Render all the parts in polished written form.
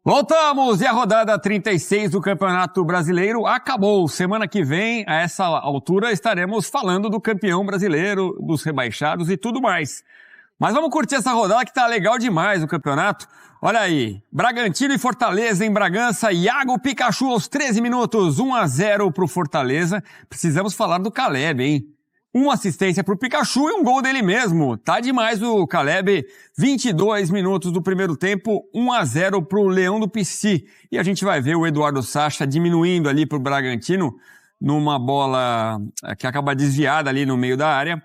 Voltamos! E a rodada 36 do Campeonato Brasileiro acabou. Semana que vem, a essa altura, estaremos falando do campeão brasileiro, dos rebaixados e tudo mais. Mas vamos curtir essa rodada que tá legal demais o campeonato. Olha aí, Bragantino e Fortaleza em Bragança, Iago Pikachu aos 13 minutos, 1-0 pro Fortaleza. Precisamos falar do Caleb, hein? Uma assistência pro Pikachu e um gol dele mesmo. Tá demais o Caleb. 22 minutos do primeiro tempo, 1-0 pro Leão do Pici. E a gente vai ver o Eduardo Sacha diminuindo ali pro Bragantino numa bola que acaba desviada ali no meio da área.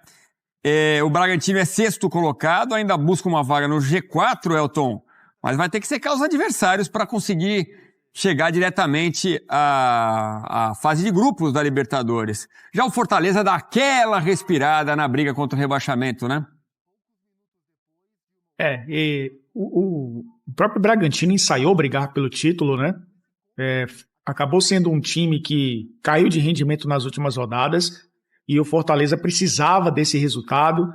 O Bragantino é sexto colocado, ainda busca uma vaga no G4, Elton. Mas vai ter que secar os adversários para conseguir chegar diretamente à fase de grupos da Libertadores. Já o Fortaleza dá aquela respirada na briga contra o rebaixamento, né? O próprio Bragantino ensaiou brigar pelo título, né? Acabou sendo um time que caiu de rendimento nas últimas rodadas e o Fortaleza precisava desse resultado.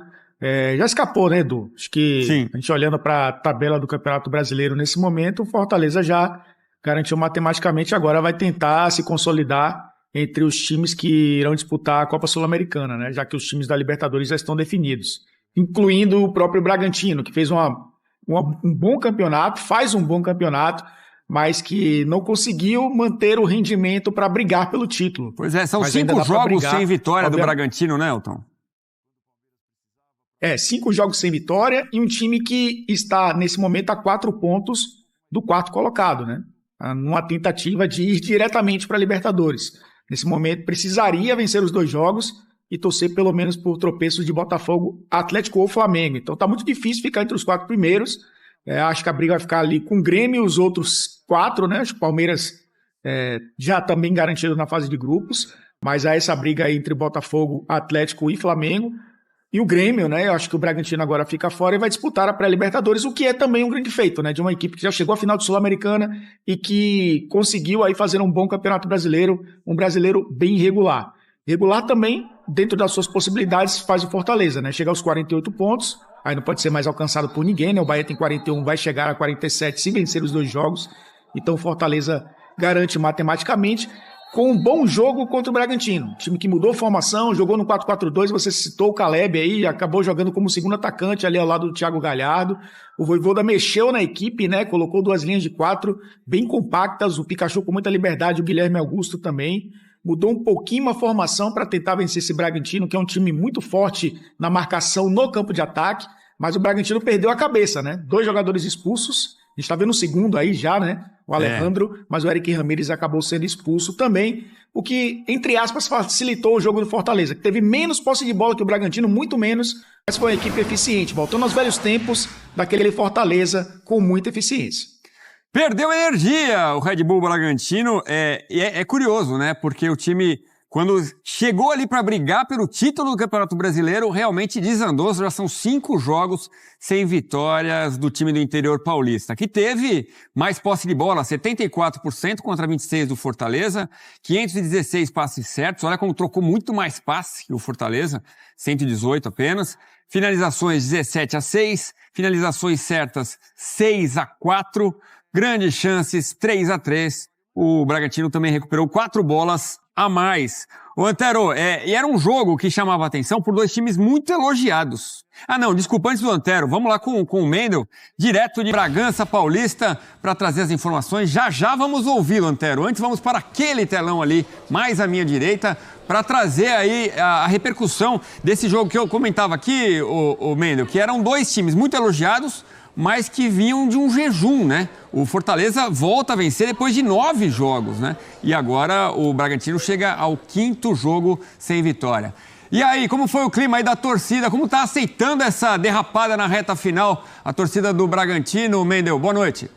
Já escapou, né, Edu? Acho que Sim. A gente olhando para a tabela do Campeonato Brasileiro nesse momento, o Fortaleza já garantiu matematicamente, agora vai tentar se consolidar entre os times que irão disputar a Copa Sul-Americana, né? Já que os times da Libertadores já estão definidos, incluindo o próprio Bragantino, que fez um bom campeonato, faz um bom campeonato, mas que não conseguiu manter o rendimento para brigar pelo título. Pois é, são 5 jogos sem vitória do Bragantino, né, Elton? 5 jogos sem vitória e um time que está, nesse momento, a 4 pontos do quarto colocado, né? Numa tentativa de ir diretamente para a Libertadores. Nesse momento, precisaria vencer os 2 jogos e torcer pelo menos por tropeços de Botafogo, Atlético ou Flamengo. Então tá muito difícil ficar entre os 4 primeiros. Acho que a briga vai ficar ali com o Grêmio e os outros 4, né? Acho que o Palmeiras já também garantido na fase de grupos, mas há essa briga aí entre Botafogo, Atlético e Flamengo. E o Grêmio, né? Eu acho que o Bragantino agora fica fora e vai disputar a pré-Libertadores, o que é também um grande feito, né? De uma equipe que já chegou à final de Sul-Americana e que conseguiu aí fazer um bom campeonato brasileiro, um brasileiro bem regular. Regular também, dentro das suas possibilidades, faz o Fortaleza, né? Chegar aos 48 pontos, aí não pode ser mais alcançado por ninguém, né? O Bahia tem 41, vai chegar a 47 se vencer os 2 jogos. Então o Fortaleza garante matematicamente, com um bom jogo contra o Bragantino. Time que mudou formação, jogou no 4-4-2, você citou o Caleb aí, acabou jogando como segundo atacante ali ao lado do Thiago Galhardo. O Vojvoda mexeu na equipe, né? Colocou 2 linhas de 4 bem compactas, o Pikachu com muita liberdade, o Guilherme Augusto também. Mudou um pouquinho a formação para tentar vencer esse Bragantino, que é um time muito forte na marcação no campo de ataque, mas o Bragantino perdeu a cabeça, né? 2 jogadores expulsos. A gente está vendo o segundo aí já, né? O Alejandro, mas o Eric Ramírez acabou sendo expulso também, o que, entre aspas, facilitou o jogo do Fortaleza, que teve menos posse de bola que o Bragantino, muito menos, mas foi uma equipe eficiente, voltando aos velhos tempos daquele Fortaleza com muita eficiência. Perdeu energia o Red Bull Bragantino, é curioso, né? Porque o time, quando chegou ali para brigar pelo título do Campeonato Brasileiro, realmente desandou. Já são 5 jogos sem vitórias do time do interior paulista, que teve mais posse de bola, 74% contra 26% do Fortaleza, 516 passes certos. Olha como trocou muito mais passe que o Fortaleza, 118 apenas. Finalizações 17-6, finalizações certas 6-4, grandes chances 3-3. O Bragantino também recuperou 4 bolas a mais. O Antero, e era um jogo que chamava a atenção por 2 times muito elogiados. Desculpa, antes do Antero, vamos lá com o Mendel, direto de Bragança Paulista, para trazer as informações. Já vamos ouvi-lo, Antero. Antes vamos para aquele telão ali, mais à minha direita, para trazer aí a repercussão desse jogo que eu comentava aqui, o Mendel, que eram 2 times muito elogiados, mas que vinham de um jejum, né? O Fortaleza volta a vencer depois de 9 jogos, né? E agora o Bragantino chega ao 5º jogo sem vitória. E aí, como foi o clima aí da torcida? Como tá aceitando essa derrapada na reta final a torcida do Bragantino? Mendel, boa noite.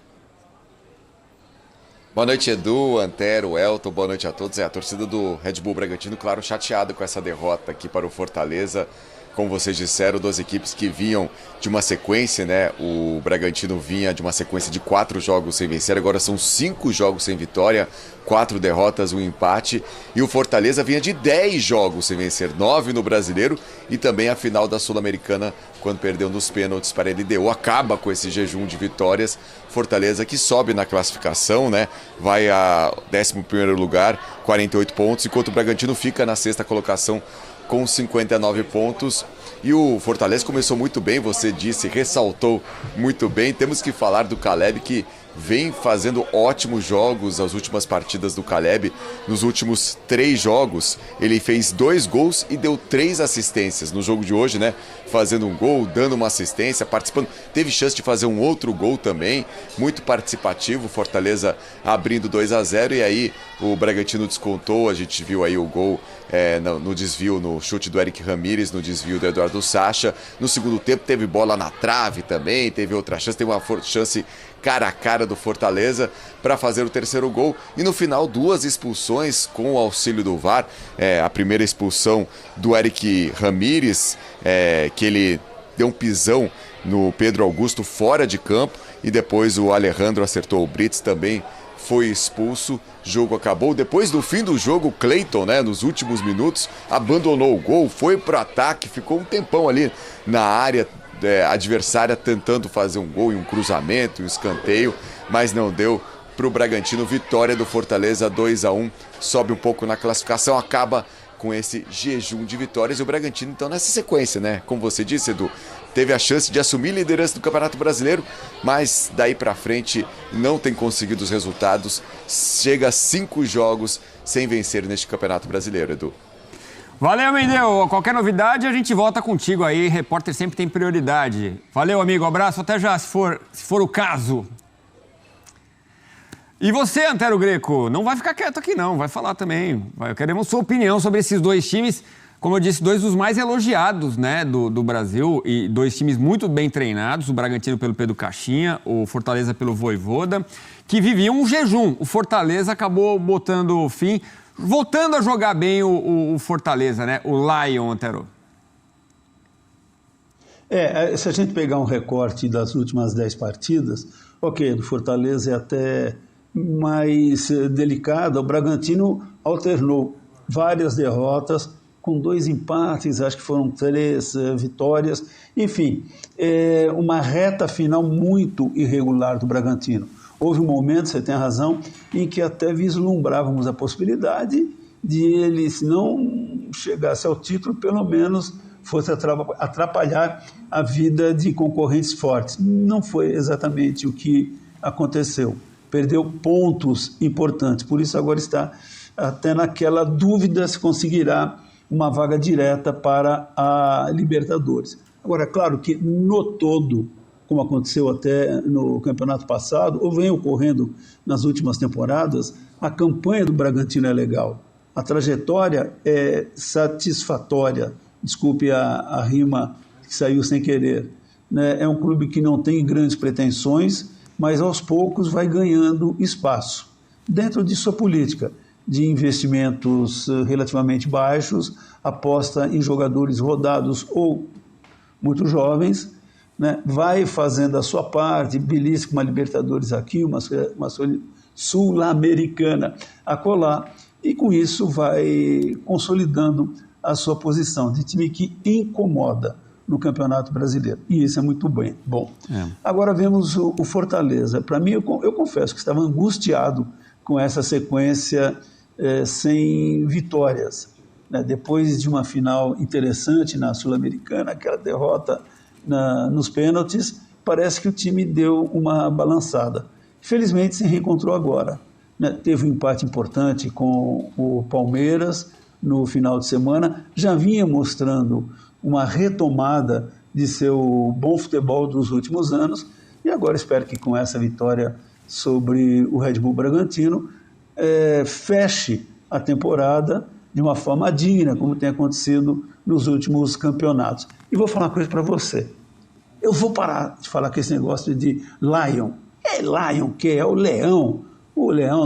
Boa noite, Edu, Antero, Elton, boa noite a todos. A torcida do Red Bull Bragantino, claro, chateado com essa derrota aqui para o Fortaleza. como vocês disseram, duas equipes que vinham de uma sequência, né? O Bragantino vinha de uma sequência de 4 jogos sem vencer, agora são 5 jogos sem vitória, 4 derrotas, 1 empate. E o Fortaleza vinha de 10 jogos sem vencer, 9 no Brasileiro e também a final da Sul-Americana, quando perdeu nos pênaltis para a LDU. Acaba com esse jejum de vitórias. Fortaleza que sobe na classificação, né? Vai a 11º lugar, 48 pontos, enquanto o Bragantino fica na 6ª colocação com 59 pontos. E o Fortaleza começou muito bem, você disse, ressaltou muito bem. Temos que falar do Caleb, que vem fazendo ótimos jogos. As últimas partidas do Caleb, nos últimos 3 jogos, ele fez 2 gols e deu 3 assistências. No jogo de hoje, né, fazendo um gol, dando uma assistência, participando, teve chance de fazer um outro gol também, muito participativo. Fortaleza abrindo 2-0 e aí o Bragantino descontou. A gente viu aí o gol no desvio, no chute do Eric Ramírez, no desvio do Eduardo Sacha. No segundo tempo teve bola na trave também, teve outra chance, teve uma chance cara a cara do Fortaleza para fazer o 3º gol. E no final, 2 expulsões com o auxílio do VAR. A primeira expulsão do Eric Ramírez, que ele deu um pisão no Pedro Augusto fora de campo, e depois o Alejandro acertou o Brits, também foi expulso. Jogo acabou. Depois do fim do jogo, o Cleiton, né, nos últimos minutos, abandonou o gol, foi pro ataque, ficou um tempão ali na área adversária tentando fazer um gol e um cruzamento, um escanteio, mas não deu para o Bragantino. Vitória do Fortaleza 2-1, sobe um pouco na classificação, acaba com esse jejum de vitórias. E o Bragantino, então, nessa sequência, né, como você disse, Edu, teve a chance de assumir a liderança do Campeonato Brasileiro, mas daí para frente não tem conseguido os resultados. Chega a 5 jogos sem vencer neste Campeonato Brasileiro, Edu. Valeu, Mendel. Qualquer novidade, a gente volta contigo aí. Repórter sempre tem prioridade. Valeu, amigo. Abraço. Até já, se for o caso. E você, Antero Greco, não vai ficar quieto aqui, não. Vai falar também. Queremos sua opinião sobre esses 2 times. Como eu disse, 2 dos mais elogiados, né, do Brasil. E 2 times muito bem treinados. O Bragantino pelo Pedro Caixinha, o Fortaleza pelo Vojvoda, que viviam um jejum. O Fortaleza acabou botando fim... Voltando a jogar bem o Fortaleza, né? O Lion, Antero. Se a gente pegar um recorte das últimas 10 partidas, ok, do Fortaleza é até mais delicado. O Bragantino alternou várias derrotas com 2 empates, acho que foram 3 vitórias. Enfim, uma reta final muito irregular do Bragantino. Houve um momento, você tem razão, em que até vislumbrávamos a possibilidade de ele, se não chegasse ao título, pelo menos fosse atrapalhar a vida de concorrentes fortes. Não foi exatamente o que aconteceu. Perdeu pontos importantes, por isso agora está até naquela dúvida se conseguirá uma vaga direta para a Libertadores. Agora, claro que no todo, como aconteceu até no campeonato passado, ou vem ocorrendo nas últimas temporadas, a campanha do Bragantino é legal. A trajetória é satisfatória. Desculpe a rima que saiu sem querer. É um clube que não tem grandes pretensões, mas aos poucos vai ganhando espaço. Dentro de sua política de investimentos relativamente baixos, aposta em jogadores rodados ou muito jovens, né, vai fazendo a sua parte, belisca uma Libertadores aqui, uma Sul-Americana acolá, e com isso vai consolidando a sua posição de time que incomoda no Campeonato Brasileiro. E isso é muito bom. Agora vemos o Fortaleza. Para mim, eu confesso que estava angustiado com essa sequência sem vitórias. Né? Depois de uma final interessante na Sul-Americana, aquela derrota nos pênaltis, parece que o time deu uma balançada. Felizmente se reencontrou agora. Né? Teve um empate importante com o Palmeiras no final de semana, já vinha mostrando uma retomada de seu bom futebol dos últimos anos, e agora espero que com essa vitória sobre o Red Bull Bragantino feche a temporada de uma forma digna, como tem acontecido nos últimos campeonatos. E vou falar uma coisa para você. Eu vou parar de falar com esse negócio de Lion. Lion que é o leão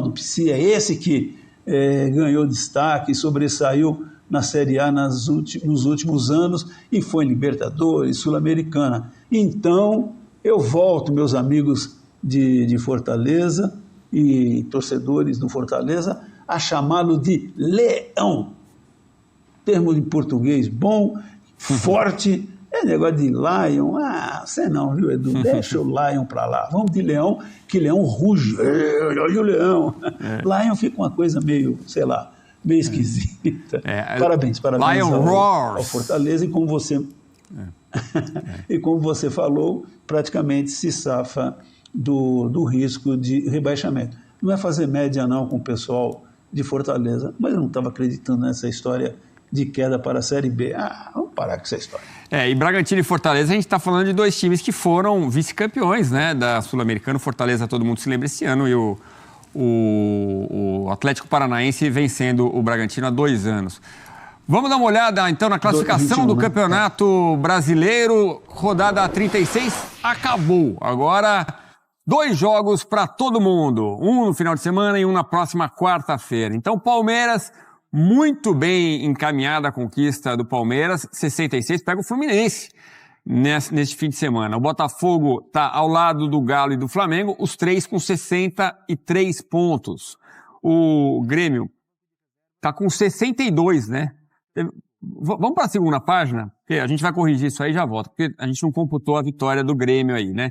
do Psy, é esse que ganhou destaque, sobressaiu na Série A nos últimos anos e foi em Libertadores, Sul-Americana. Então, eu volto, meus amigos de Fortaleza e torcedores do Fortaleza, a chamá-lo de Leão. Termo em português bom, forte. É negócio de Lion, você não, viu, Edu? Deixa o Lion pra lá. Vamos de Leão, que Leão ruge. Olha o Leão. Lion fica uma coisa meio, sei lá, meio esquisita. Parabéns Lion ao Fortaleza e como você... e como você falou, praticamente se safa do risco de rebaixamento. Não é fazer média não com o pessoal de Fortaleza, mas eu não estava acreditando nessa história de queda para a Série B. Vamos parar com essa história. E Bragantino e Fortaleza, a gente está falando de dois times que foram vice-campeões, né, da Sul-Americana. Fortaleza, todo mundo se lembra esse ano, e o Atlético Paranaense vencendo o Bragantino há 2 anos. Vamos dar uma olhada, então, na classificação 2021, do Campeonato Brasileiro. Rodada 36 acabou. Agora, 2 jogos para todo mundo. Um no final de semana e um na próxima quarta-feira. Então, Palmeiras, muito bem encaminhada a conquista do Palmeiras. 66, pega o Fluminense neste fim de semana. O Botafogo está ao lado do Galo e do Flamengo, os 3 com 63 pontos. O Grêmio está com 62, né? Vamos para a segunda página, porque a gente vai corrigir isso aí e já volta, porque a gente não computou a vitória do Grêmio aí, né?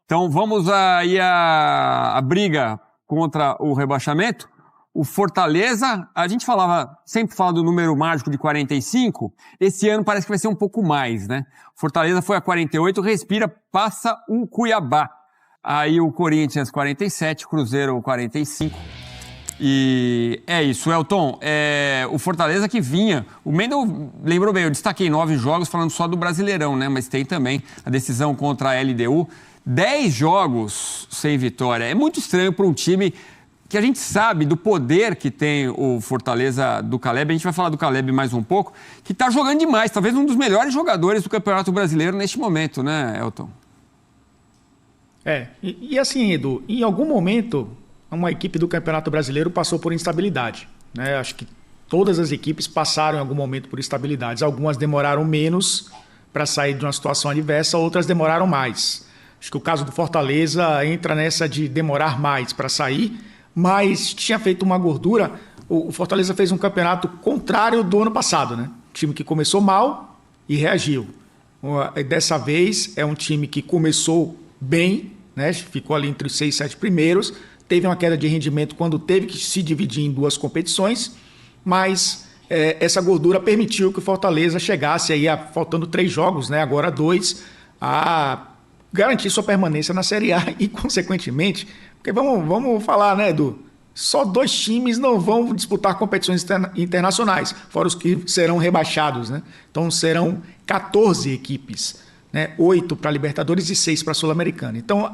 Então vamos aí a briga contra o rebaixamento. O Fortaleza, a gente sempre fala do número mágico de 45, esse ano parece que vai ser um pouco mais, né? Fortaleza foi a 48, respira, passa o Cuiabá. Aí o Corinthians 47, Cruzeiro 45. E é isso, Elton, o Fortaleza que vinha, o Mendel lembrou bem, eu destaquei 9 jogos falando só do Brasileirão, né, mas tem também a decisão contra a LDU, 10 jogos sem vitória, é muito estranho para um time que a gente sabe do poder que tem o Fortaleza do Caleb, a gente vai falar do Caleb mais um pouco, que está jogando demais, talvez um dos melhores jogadores do Campeonato Brasileiro neste momento, né, Elton? E assim, Edu, em algum momento uma equipe do Campeonato Brasileiro passou por instabilidade, né? Acho que todas as equipes passaram em algum momento por instabilidades. Algumas demoraram menos para sair de uma situação adversa, outras demoraram mais. Acho que o caso do Fortaleza entra nessa de demorar mais para sair, mas tinha feito uma gordura. O Fortaleza fez um campeonato contrário do ano passado, né? Time que começou mal e reagiu. Dessa vez é um time que começou bem, né? Ficou ali entre os 6 e 7 primeiros, teve uma queda de rendimento quando teve que se dividir em 2 competições, mas essa gordura permitiu que o Fortaleza chegasse aí, faltando 3 jogos, né, agora 2, a garantir sua permanência na Série A e, consequentemente, porque vamos falar, né, Edu, só 2 times não vão disputar competições internacionais, fora os que serão rebaixados, né? Então serão 14 equipes, né? 8 para a Libertadores e 6 para a Sul-Americana. Então,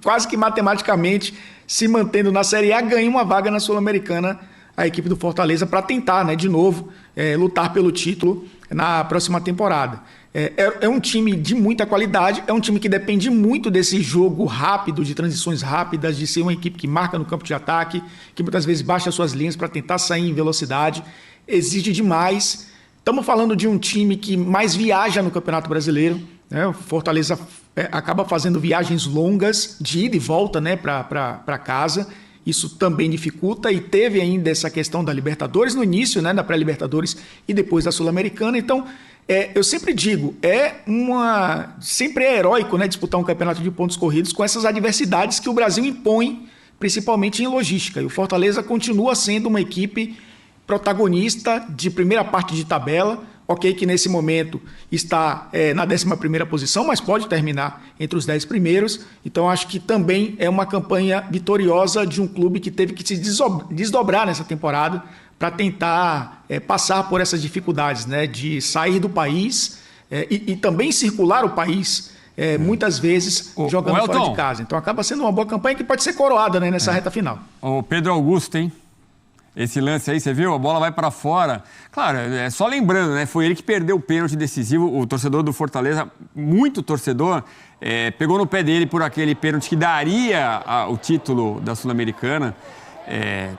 quase que matematicamente, se mantendo na Série A, ganha uma vaga na Sul-Americana a equipe do Fortaleza para tentar, né, de novo, lutar pelo título na próxima temporada. É um time de muita qualidade, é um time que depende muito desse jogo rápido, de transições rápidas, de ser uma equipe que marca no campo de ataque, que muitas vezes baixa suas linhas para tentar sair em velocidade, exige demais. Estamos falando de um time que mais viaja no Campeonato Brasileiro, né? O Fortaleza acaba fazendo viagens longas de ida e volta, né, para casa. Isso também dificulta, e teve ainda essa questão da Libertadores no início, né, da pré-Libertadores e depois da Sul-Americana. Então, eu sempre digo, sempre é heróico, né, disputar um campeonato de pontos corridos com essas adversidades que o Brasil impõe, principalmente em logística. E o Fortaleza continua sendo uma equipe protagonista de primeira parte de tabela, ok, que nesse momento está na 11ª posição, mas pode terminar entre os 10 primeiros. Então acho que também é uma campanha vitoriosa de um clube que teve que se desdobrar nessa temporada para tentar passar por essas dificuldades, né, de sair do país e também circular o país muitas vezes jogando fora de casa. Então acaba sendo uma boa campanha que pode ser coroada, né, nessa reta final. O Pedro Augusto, hein? Esse lance aí, você viu? A bola vai para fora. Claro, só lembrando, né? Foi ele que perdeu o pênalti decisivo. O torcedor do Fortaleza, muito torcedor, pegou no pé dele por aquele pênalti que daria o título da Sul-Americana.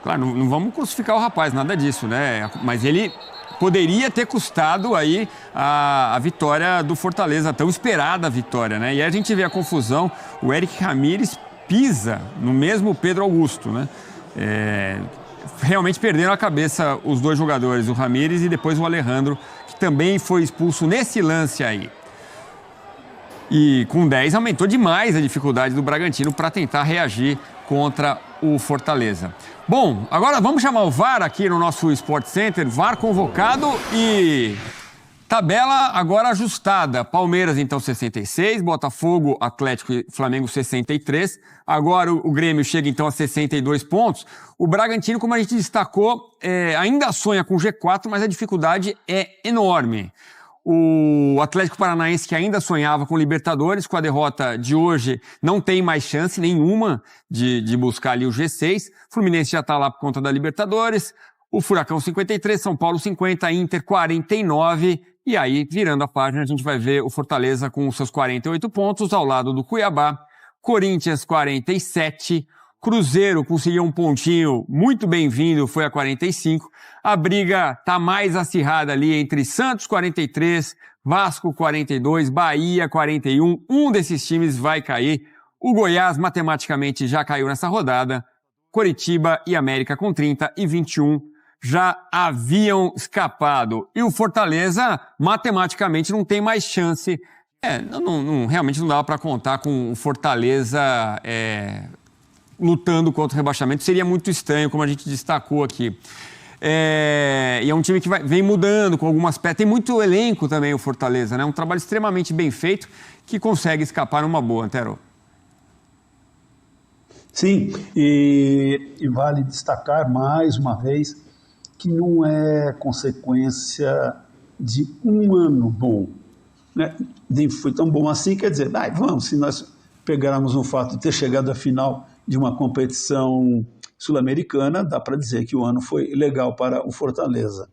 Claro, não vamos crucificar o rapaz, nada disso, né? Mas ele poderia ter custado aí a vitória do Fortaleza, a tão esperada vitória, né? E aí a gente vê a confusão, o Eric Ramírez pisa no mesmo Pedro Augusto, né? Realmente perderam a cabeça os dois jogadores, o Ramírez e depois o Alejandro, que também foi expulso nesse lance aí. E com 10 aumentou demais a dificuldade do Bragantino para tentar reagir contra o Fortaleza. Bom, agora vamos chamar o VAR aqui no nosso Sport Center, VAR convocado e tabela agora ajustada. Palmeiras então 66, Botafogo, Atlético e Flamengo 63. Agora o Grêmio chega então a 62 pontos. O Bragantino, como a gente destacou, ainda sonha com G4, mas a dificuldade é enorme. O Atlético Paranaense, que ainda sonhava com Libertadores, com a derrota de hoje, não tem mais chance nenhuma de buscar ali o G6. Fluminense já está lá por conta da Libertadores. O Furacão 53, São Paulo 50, Inter 49. E aí, virando a página, a gente vai ver o Fortaleza com os seus 48 pontos, ao lado do Cuiabá. Corinthians 47. Cruzeiro conseguiu um pontinho muito bem-vindo, foi a 45. A briga tá mais acirrada ali entre Santos 43, Vasco 42, Bahia 41. Um desses times vai cair. O Goiás matematicamente já caiu nessa rodada. Coritiba e América com 30 e 21 já haviam escapado. E o Fortaleza matematicamente não tem mais chance. Realmente não dava para contar com o Fortaleza lutando contra o rebaixamento, seria muito estranho, como a gente destacou aqui. E é um time que vem mudando com algumas peças. Tem muito elenco também o Fortaleza, né? Um trabalho extremamente bem feito que consegue escapar numa boa, Antero. Sim, e vale destacar mais uma vez que não é consequência de um ano bom, né? Nem foi tão bom assim, quer dizer, se nós pegarmos o fato de ter chegado à final de uma competição sul-americana, dá para dizer que o ano foi legal para o Fortaleza.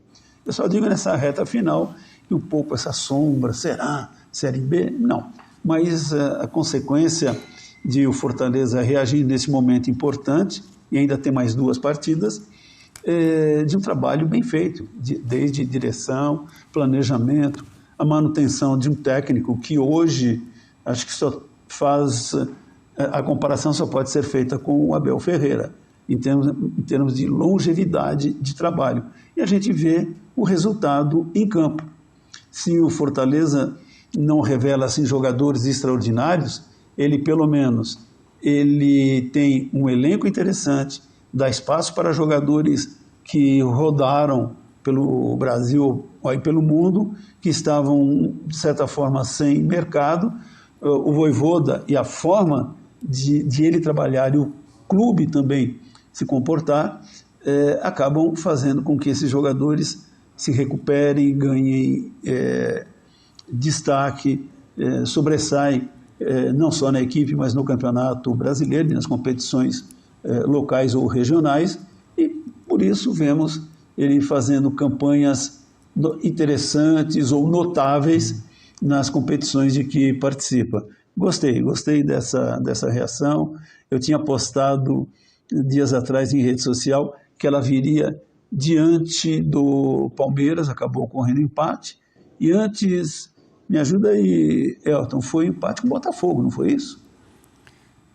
Eu só digo nessa reta final que um pouco essa sombra, será Série B? Não. Mas a consequência de o Fortaleza reagir nesse momento importante, e ainda tem mais 2 partidas, de um trabalho bem feito, desde direção, planejamento, a manutenção de um técnico que hoje, acho que só faz... A comparação só pode ser feita com o Abel Ferreira, em termos de longevidade de trabalho. E a gente vê o resultado em campo. Se o Fortaleza não revela assim, jogadores extraordinários, ele pelo menos tem um elenco interessante, dá espaço para jogadores que rodaram pelo Brasil e pelo mundo, que estavam, de certa forma, sem mercado. O Vojvoda e a forma de ele trabalhar e o clube também se comportar, acabam fazendo com que esses jogadores se recuperem, ganhem destaque, sobressaem não só na equipe, mas no campeonato brasileiro, nas competições locais ou regionais, e por isso vemos ele fazendo campanhas interessantes ou notáveis nas competições de que participa. Gostei dessa reação. Eu tinha postado dias atrás em rede social que ela viria diante do Palmeiras, acabou ocorrendo empate, e antes, me ajuda aí, Elton, foi empate com o Botafogo, não foi isso?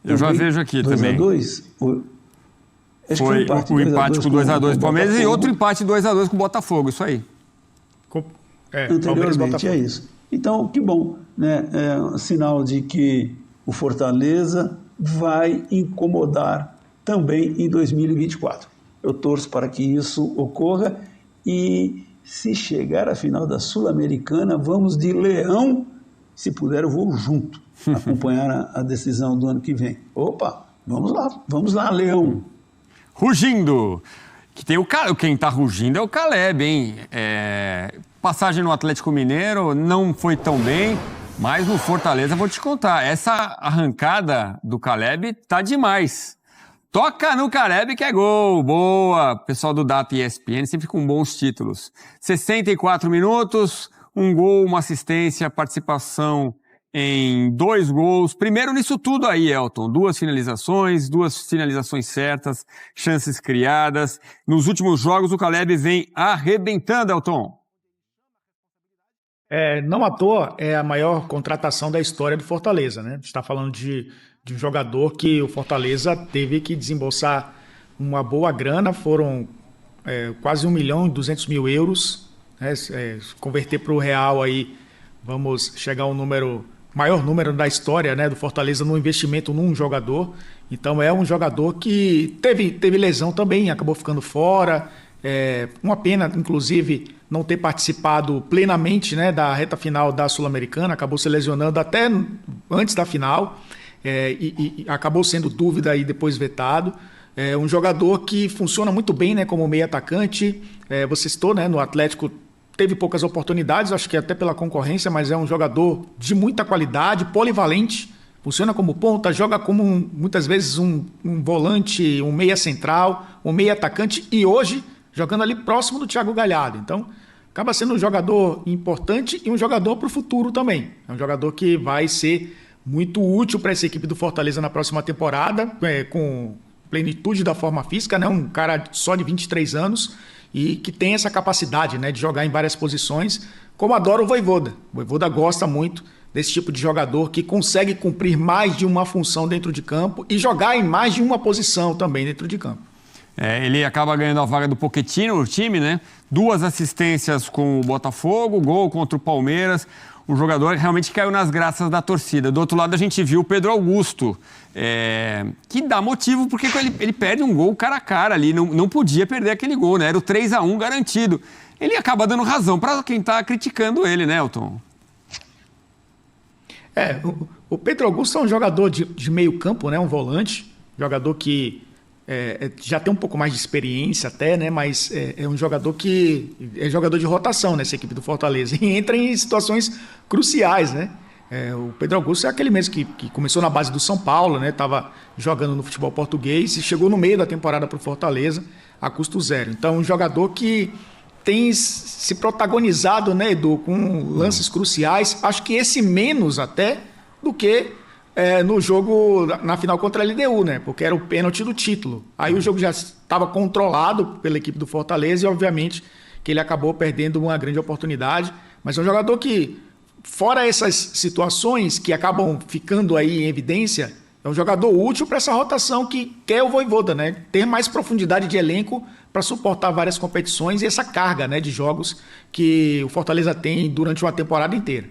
Eu já vejo aqui 2 também. 2x2? Foi o empate com 2x2 do Palmeiras e outro empate 2x2 com o Botafogo, isso aí. Anteriormente é isso. Então, que bom, né? É um sinal de que o Fortaleza vai incomodar também em 2024. Eu torço para que isso ocorra e, se chegar à final da Sul-Americana, vamos de Leão. Se puder, eu vou junto acompanhar a decisão do ano que vem. Opa, vamos lá, Leão. Rugindo! Que tem quem tá rugindo é o Caleb, hein? Passagem no Atlético Mineiro não foi tão bem, mas no Fortaleza, vou te contar, essa arrancada do Caleb tá demais. Toca no Caleb que é gol, boa! Pessoal do Data ESPN sempre com bons títulos. 64 minutos, um gol, uma assistência, participação em 2 gols. Primeiro nisso tudo aí, Elton. 2 finalizações certas, chances criadas. Nos últimos jogos o Caleb vem arrebentando, Elton. Não à toa é a maior contratação da história do Fortaleza, né? A gente está falando de um jogador que o Fortaleza teve que desembolsar uma boa grana, foram quase 1.200.000 euros, né? Converter para o real aí, vamos chegar ao maior número da história, né, do Fortaleza no investimento num jogador. Então é um jogador que teve lesão também, acabou ficando fora. Uma pena, inclusive, não ter participado plenamente, né, da reta final da Sul-Americana, acabou se lesionando até antes da final, e acabou sendo dúvida e depois vetado. Um jogador que funciona muito bem, né, como meio atacante. Você citou, né, no Atlético teve poucas oportunidades, acho que até pela concorrência, mas é um jogador de muita qualidade, polivalente, funciona como ponta, joga como muitas vezes um volante, um meia central, um meia atacante, e hoje jogando ali próximo do Thiago Galhardo. Então acaba sendo um jogador importante e um jogador para o futuro também. É um jogador que vai ser muito útil para essa equipe do Fortaleza na próxima temporada, com plenitude da forma física, né? Um cara só de 23 anos e que tem essa capacidade, né, de jogar em várias posições, como adora o Vojvoda. O Vojvoda gosta muito desse tipo de jogador que consegue cumprir mais de uma função dentro de campo e jogar em mais de uma posição também dentro de campo. Ele acaba ganhando a vaga do Pochettino no time, né? 2 assistências com o Botafogo, gol contra o Palmeiras. O jogador realmente caiu nas graças da torcida. Do outro lado, a gente viu o Pedro Augusto, que dá motivo, porque ele perde um gol cara a cara ali. Não podia perder aquele gol, né? Era o 3-1 garantido. Ele acaba dando razão para quem está criticando ele, né, Elton? O Pedro Augusto é um jogador de meio campo, né? Um volante. Jogador que já tem um pouco mais de experiência até, né? Mas é um jogador que é jogador de rotação nessa equipe do Fortaleza e entra em situações cruciais, né? O Pedro Augusto é aquele mesmo que começou na base do São Paulo, né? Estava jogando no futebol português e chegou no meio da temporada para o Fortaleza a custo zero. Então, um jogador que tem se protagonizado, né, Edu, com lances cruciais. Acho que esse menos até do que no jogo na final contra a LDU, né? Porque era o pênalti do título. Aí o jogo já estava controlado pela equipe do Fortaleza e, obviamente, que ele acabou perdendo uma grande oportunidade. Mas é um jogador que, fora essas situações que acabam ficando aí em evidência, é um jogador útil para essa rotação que quer o Vojvoda, né? Ter mais profundidade de elenco para suportar várias competições e essa carga, né, de jogos que o Fortaleza tem durante uma temporada inteira.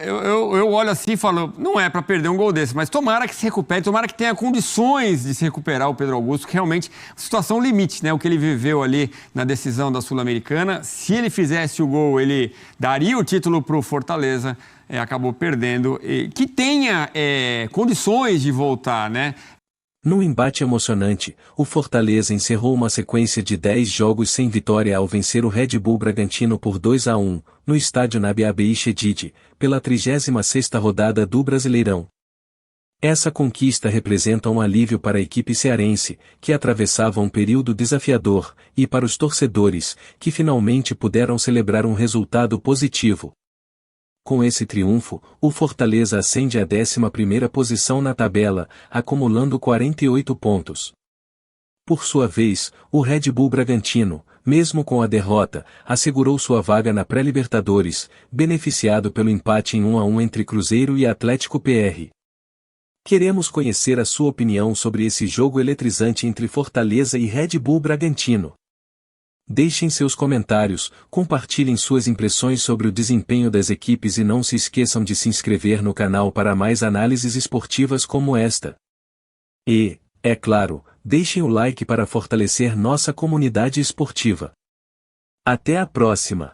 Eu olho assim e falo, não é para perder um gol desse, mas tomara que se recupere, tomara que tenha condições de se recuperar o Pedro Augusto, que realmente, situação limite, né? O que ele viveu ali na decisão da Sul-Americana, se ele fizesse o gol, ele daria o título para o Fortaleza, acabou perdendo, que tenha condições de voltar, né? Num embate emocionante, o Fortaleza encerrou uma sequência de 10 jogos sem vitória ao vencer o Red Bull Bragantino por 2-1, no estádio Nabi Abeid Chedid, pela 36ª rodada do Brasileirão. Essa conquista representa um alívio para a equipe cearense, que atravessava um período desafiador, e para os torcedores, que finalmente puderam celebrar um resultado positivo. Com esse triunfo, o Fortaleza ascende à 11ª posição na tabela, acumulando 48 pontos. Por sua vez, o Red Bull Bragantino, mesmo com a derrota, assegurou sua vaga na pré-Libertadores, beneficiado pelo empate em 1-1 entre Cruzeiro e Atlético PR. Queremos conhecer a sua opinião sobre esse jogo eletrizante entre Fortaleza e Red Bull Bragantino. Deixem seus comentários, compartilhem suas impressões sobre o desempenho das equipes e não se esqueçam de se inscrever no canal para mais análises esportivas como esta. E, é claro, deixem o like para fortalecer nossa comunidade esportiva. Até a próxima!